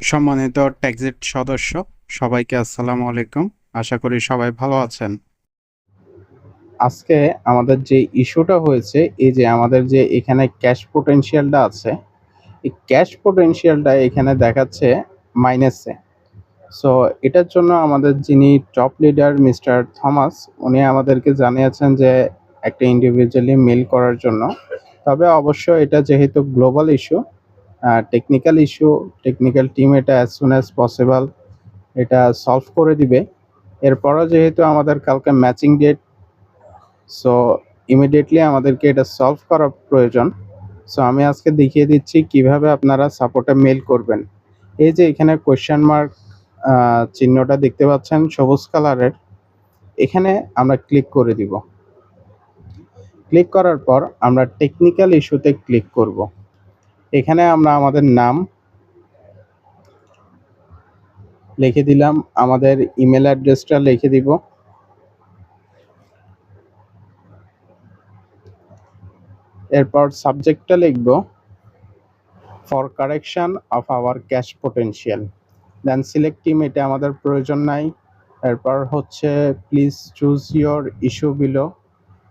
সম্মানিত ট্যাক্সিট সদস্য সবাইকে আসসালামু আলাইকুম। আশা করি সবাই ভালো আছেন। আজকে আমাদের যে ইস্যুটা হয়েছে, এই যে আমাদের যে এখানে ক্যাশ পোটেনশিয়ালটা আছে, এই ক্যাশ পোটেনশিয়ালটা এখানে দেখাচ্ছে মাইনাসে। সো এটার জন্য আমাদের যিনি টপ লিডার মিস্টার থমাস, উনি আমাদেরকে জানিয়েছেন যে একটা ইন্ডিভিজুয়ালি মেল করার জন্য। তবে অবশ্য এটা যেহেতু গ্লোবাল ইস্যু, টেকনিক্যাল টিম এটা অ্যাজ সুন অ্যাজ পসিবল এটা সলভ করে দিবে। এরপরও যেহেতু আমাদের কালকে ম্যাচিং ডেট, সো ইমিডিয়েটলি আমাদেরকে এটা সলভ করা প্রয়োজন। সো আমি আজকে দেখিয়ে দিচ্ছি কিভাবে আপনারা সাপোর্টে মেল করবেন। এই যে এখানে কোয়েশ্চেন মার্ক চিহ্নটা দেখতে পাচ্ছেন সবুজ কালারের, এখানে আমরা ক্লিক করে দিব। ক্লিক করার পর আমরা টেকনিক্যাল ইস্যুতে ক্লিক করব। এখানে আমরা আমাদের নাম লিখে দিলাম, আমাদের ইমেল অ্যাড্রেসটা লিখে দিব। এরপর সাবজেক্টটা লিখব for correction of our cash potential. Then select team, এটা আমাদের প্রয়োজন নাই। এরপর হচ্ছে please choose your issue below.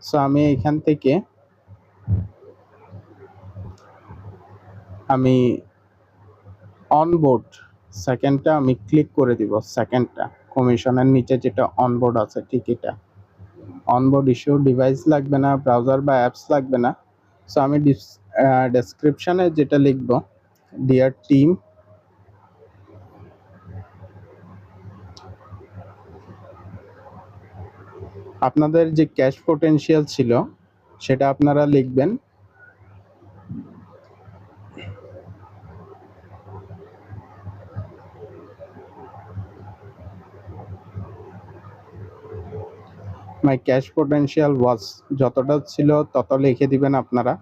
So আমি এখান থেকে আমি অনবোর্ড সেকেন্ডটা আমি ক্লিক করে দিব। সেকেন্ডটা কমিশনের নিচে যেটা অনবোর্ড আছে, ঠিক এটা অনবোর্ড ইস্যু। ডিভাইস লাগবে না, ব্রাউজার বা অ্যাপস লাগবে না। সো আমি ডেসক্রিপশনে যেটা লিখব, ডিয়ার টিম, আপনাদের যে ক্যাশ পোটেনশিয়াল ছিল সেটা আপনারা লিখবেন। মাই ক্যাশ পোটেনশিয়াল ওয়াজ, যতটা ছিল তত লিখে দিবেন আপনারা।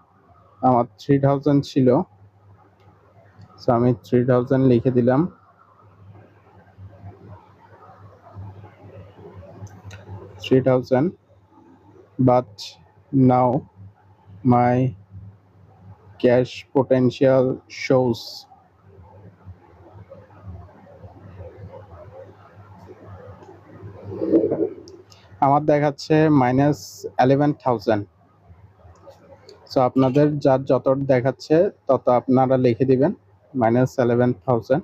আমার 3000 ছিল, সো আমি 3000 লিখে দিলাম। 3000, but now my cash potential shows, আমার দেখাচ্ছে -11,000। সো আপনাদের যার যত দেখাচ্ছে তত আপনারা লিখে দিবেন -11,000।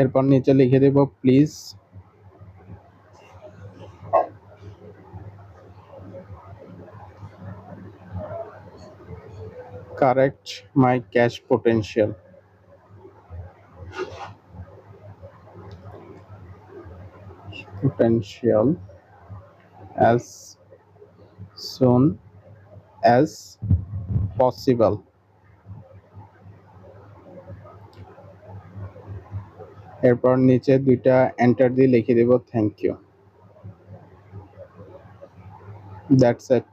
এরপর নিচে লিখে দেব please correct my cash potential. as soon as possible। এরপর নিচে দুইটা এন্টার দিয়ে লিখে দেব থ্যাংক ইউ। That's it.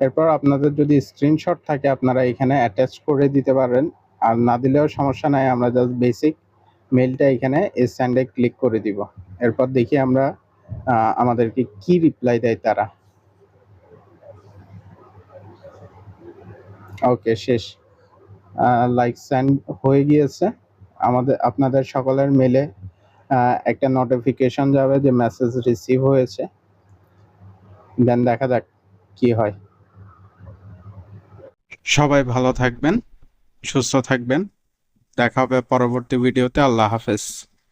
এরপর আপনাদের যদি স্ক্রিনশট থাকে আপনারা এখানে অ্যাটাচ করে দিতে পারেন, আর না দিলেও সমস্যা নাই। আমরা জাস্ট বেসিক মেলটা এখানে সেন্ডে ক্লিক করে দিব। এরপর দেখি আমরা আমাদেরকে কি রিপ্লাই দেয় তারা। ওকে, শেষ। লাইক সেন্ড হয়ে গিয়েছে। আপনাদের সকলের মেলে একটা নোটিফিকেশন যাবে যে মেসেজ রিসিভ হয়েছে। দেন দেখা যাক কি হয়। সবাই ভালো থাকবেন, সুস্থ থাকবেন। দেখা হবে পরবর্তী ভিডিওতে। আল্লাহ হাফেজ।